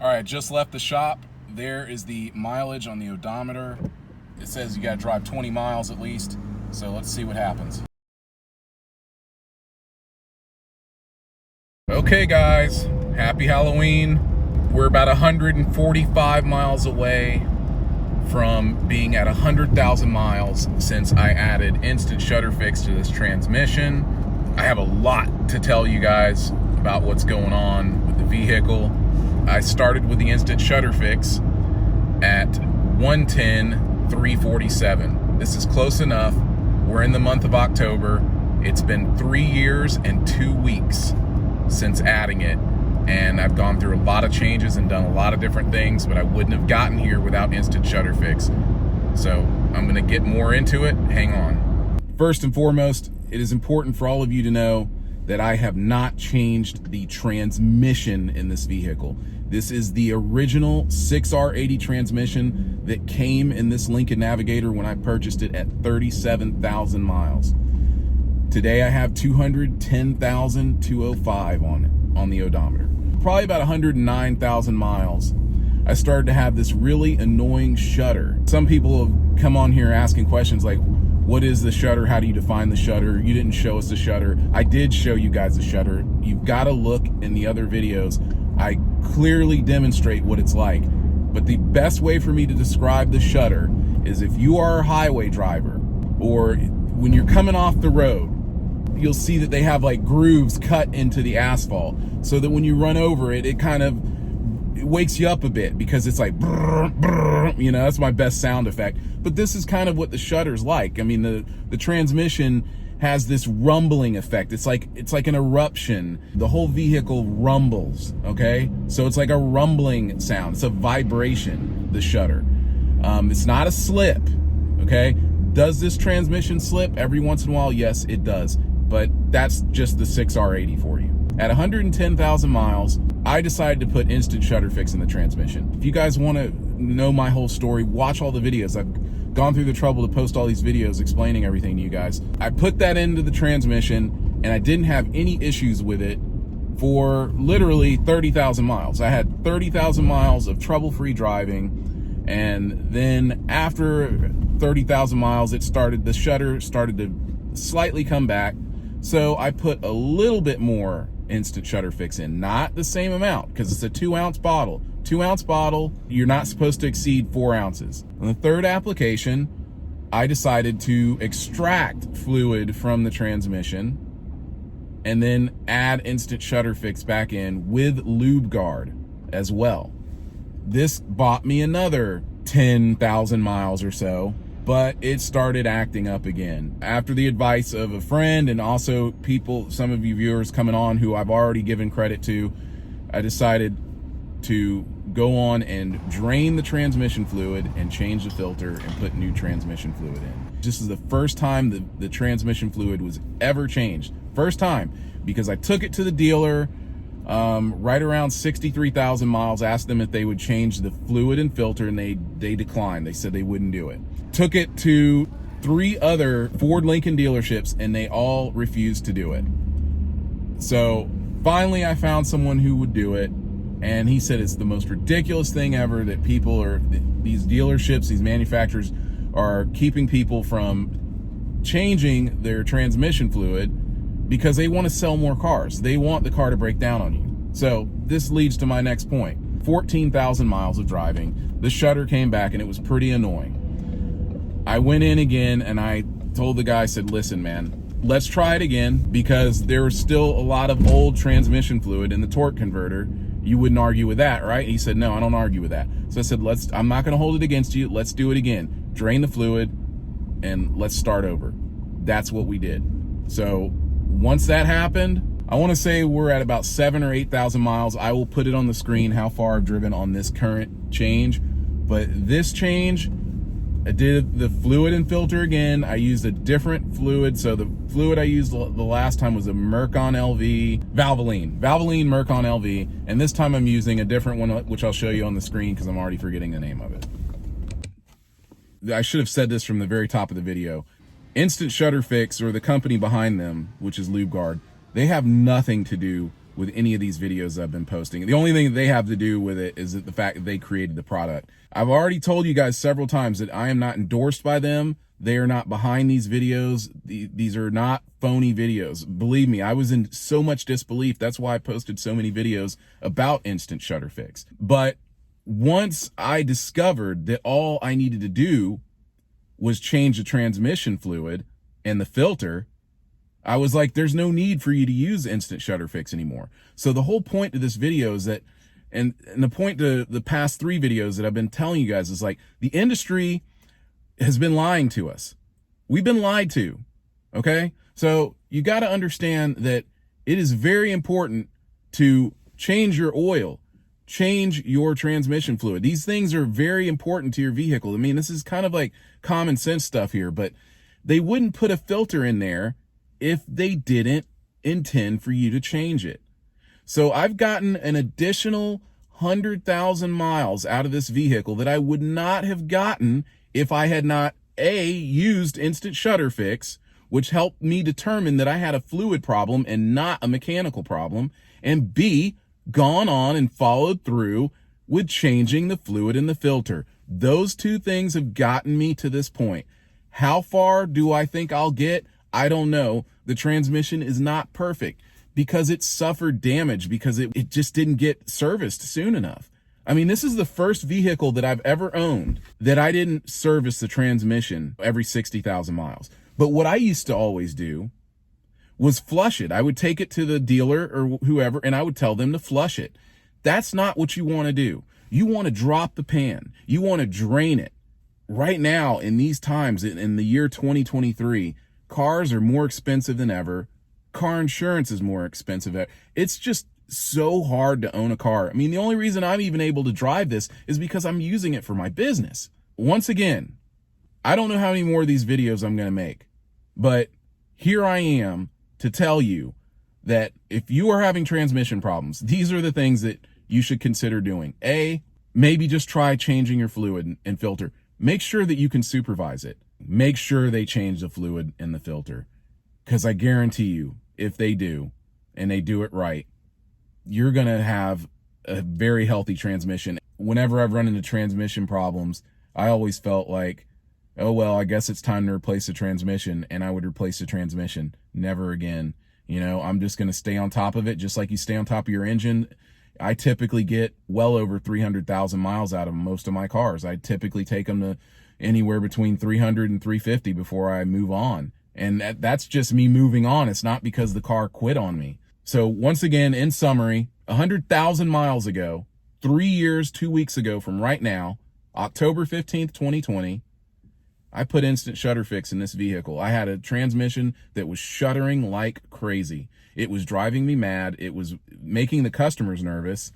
All right, just left the shop. There is the mileage on the odometer. It says you gotta drive 20 miles at least. So let's see what happens. Okay guys, happy Halloween. We're about 145 miles away from being at 100,000 miles since I added instant shutter fix to this transmission. I have a lot to tell you guys about what's going on with the vehicle. I started with the instant shutter fix at 110,347. This is close enough. We're in the month of October. It's been 3 years and 2 weeks since adding it, and I've gone through a lot of changes and done a lot of different things, but I wouldn't have gotten here without instant shutter fix. So I'm gonna get more into it. Hang on. First and foremost, it is important for all of you to know that I have not changed the transmission in this vehicle. This is the original 6R80 transmission that came in this Lincoln Navigator when I purchased it at 37,000 miles. Today I have 210,205 on it, on the odometer. Probably about 109,000 miles, I started to have this really annoying shudder. Some people have come on here asking questions like, what is the shudder? How do you define the shudder? You didn't show us the shudder. I did show you guys the shudder. You've got to look in the other videos. I clearly demonstrate what it's like. But the best way for me to describe the shudder is if you are a highway driver, or when you're coming off the road, you'll see that they have like grooves cut into the asphalt so that when you run over it, it kind of wakes you up a bit because it's like, brrr, brrr, you know, that's my best sound effect. But this is kind of what the shudder's like. I mean, the transmission has this rumbling effect. It's like an eruption. The whole vehicle rumbles, okay? So it's like a rumbling sound. It's a vibration, the shudder. It's not a slip, okay? Does this transmission slip every once in a while? Yes, it does. But that's just the 6R80 for you. At 110,000 miles, I decided to put instant shutter fix in the transmission. If you guys want to know my whole story, watch all the videos. I've gone through the trouble to post all these videos explaining everything to you guys. I put that into the transmission and I didn't have any issues with it for literally 30,000 miles. I had 30,000 miles of trouble-free driving, and then after 30,000 miles, the shutter started to slightly come back. So I put a little bit more instant shutter fix in, not the same amount because it's a 2-ounce bottle. 2-ounce bottle, you're not supposed to exceed 4 ounces. On the third application, I decided to extract fluid from the transmission and then add instant shutter fix back in with lube guard as well. This bought me another 10,000 miles or so, but it started acting up again. After the advice of a friend and also people, some of you viewers coming on who I've already given credit to, I decided to go on and drain the transmission fluid and change the filter and put new transmission fluid in. This is the first time the transmission fluid was ever changed. First time, because I took it to the dealer right around 63,000 miles, asked them if they would change the fluid and filter, and they declined. They said they wouldn't do it. Took it to 3 other Ford Lincoln dealerships and they all refused to do it. So finally I found someone who would do it, and he said it's the most ridiculous thing ever that these dealerships, these manufacturers are keeping people from changing their transmission fluid because they want to sell more cars. They want the car to break down on you. So this leads to my next point. 14,000 miles of driving, the shutter came back and it was pretty annoying. I went in again and I told the guy, I said, listen, man, let's try it again because there was still a lot of old transmission fluid in the torque converter. You wouldn't argue with that, right? And he said, no, I don't argue with that. So I said, I'm not going to hold it against you. Let's do it again. Drain the fluid and let's start over. That's what we did. So once that happened, I want to say we're at about 7,000 or 8,000 miles. I will put it on the screen how far I've driven on this current change. But this change, I did the fluid and filter again. I used a different fluid. So the fluid I used the last time was a Mercon LV, Valvoline Mercon LV. And this time I'm using a different one, which I'll show you on the screen because I'm already forgetting the name of it. I should have said this from the very top of the video. Instant Shutter Fix, or the company behind them, which is LubeGuard, they have nothing to do with any of these videos I've been posting. The only thing they have to do with it is that the fact that they created the product. I've already told you guys several times that I am not endorsed by them. They are not behind these videos. These are not phony videos. Believe me, I was in so much disbelief. That's why I posted so many videos about instant shutter fix. But once I discovered that all I needed to do was change the transmission fluid and the filter, I was like, there's no need for you to use instant shutter fix anymore. So the whole point of this video is that, and the point to the past 3 videos that I've been telling you guys is like, the industry has been lying to us. We've been lied to. Okay. So you got to understand that it is very important to change your oil, change your transmission fluid. These things are very important to your vehicle. I mean, this is kind of like common sense stuff here, but they wouldn't put a filter in there if they didn't intend for you to change it. So I've gotten an additional 100,000 miles out of this vehicle that I would not have gotten if I had not A, used instant shutter fix, which helped me determine that I had a fluid problem and not a mechanical problem, and B, gone on and followed through with changing the fluid in the filter. Those 2 things have gotten me to this point. How far do I think I'll get? I don't know. The transmission is not perfect because it suffered damage because it just didn't get serviced soon enough. I mean, this is the first vehicle that I've ever owned that I didn't service the transmission every 60,000 miles. But what I used to always do was flush it. I would take it to the dealer or whoever, and I would tell them to flush it. That's not what you want to do. You want to drop the pan. You want to drain it. Right now, in these times, in the year 2023, cars are more expensive than ever. Car insurance is more expensive. It's just so hard to own a car. I mean, the only reason I'm even able to drive this is because I'm using it for my business. Once again, I don't know how many more of these videos I'm going to make, but here I am to tell you that if you are having transmission problems, these are the things that you should consider doing. A, maybe just try changing your fluid and filter. Make sure that you can supervise it. Make sure they change the fluid and the filter, because I guarantee you, if they do, and they do it right, you're going to have a very healthy transmission. Whenever I've run into transmission problems, I always felt like, oh, well, I guess it's time to replace the transmission. And I would replace the transmission. Never again. You know, I'm just going to stay on top of it, just like you stay on top of your engine. I typically get well over 300,000 miles out of most of my cars. I typically take them to anywhere between 300 and 350 before I move on. And that's just me moving on. It's not because the car quit on me. So once again, in summary, 100,000 miles ago, 3 years, 2 weeks ago from right now, October 15th, 2020, I put instant shutter fix in this vehicle. I had a transmission that was shuddering like crazy. It was driving me mad. It was making the customers nervous.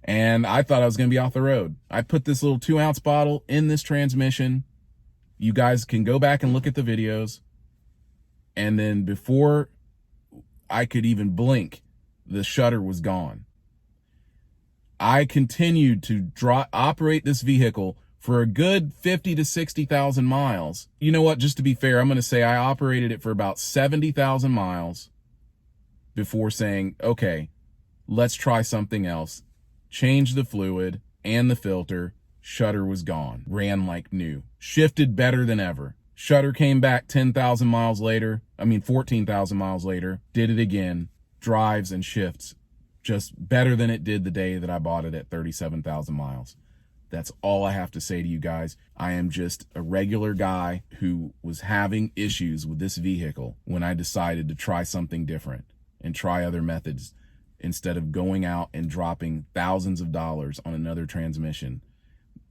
And I thought I was going to be off the road. I put this little 2-ounce bottle in this transmission. You guys can go back and look at the videos. And then before I could even blink, the shutter was gone. I continued to operate this vehicle for a good 50 to 60,000 miles. You know what? Just to be fair, I'm going to say I operated it for about 70,000 miles before saying, okay, let's try something else. Change the fluid and the filter. Shutter was gone. Ran like new. Shifted better than ever. Shutter came back 10,000 miles later. 14,000 miles later. Did it again. Drives and shifts just better than it did the day that I bought it at 37,000 miles. That's all I have to say to you guys. I am just a regular guy who was having issues with this vehicle when I decided to try something different and try other methods instead of going out and dropping thousands of dollars on another transmission.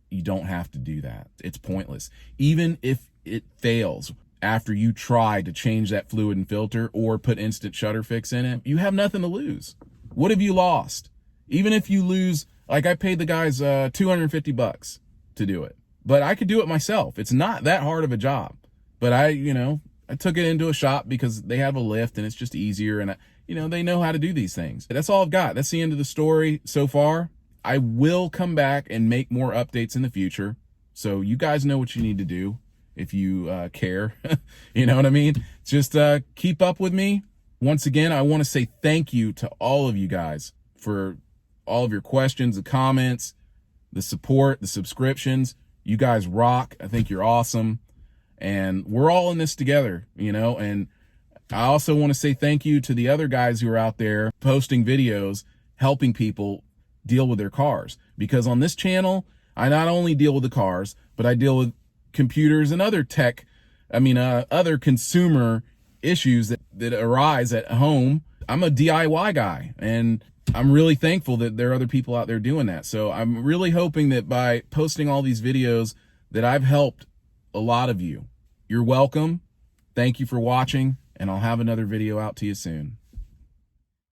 You don't have to do that. It's pointless. Even if it fails after you try to change that fluid and filter or put instant shutter fix in it, you have nothing to lose. What have you lost? Even if you lose, like I paid the guys $250 to do it, but I could do it myself. It's not that hard of a job, but I took it into a shop because they have a lift and it's just easier. And they know how to do these things. That's all I've got. That's the end of the story so far. I will come back and make more updates in the future. So you guys know what you need to do if you care. You know what I mean? Just keep up with me. Once again, I want to say thank you to all of you guys for all of your questions, the comments, the support, the subscriptions. You guys rock. I think you're awesome. And we're all in this together, you know, and I also want to say thank you to the other guys who are out there posting videos, helping people deal with their cars. Because on this channel, I not only deal with the cars, but I deal with computers and other tech, other consumer issues that arise at home. I'm a DIY guy, and I'm really thankful that there are other people out there doing that. So I'm really hoping that by posting all these videos that I've helped a lot of you. You're welcome. Thank you for watching, and I'll have another video out to you soon.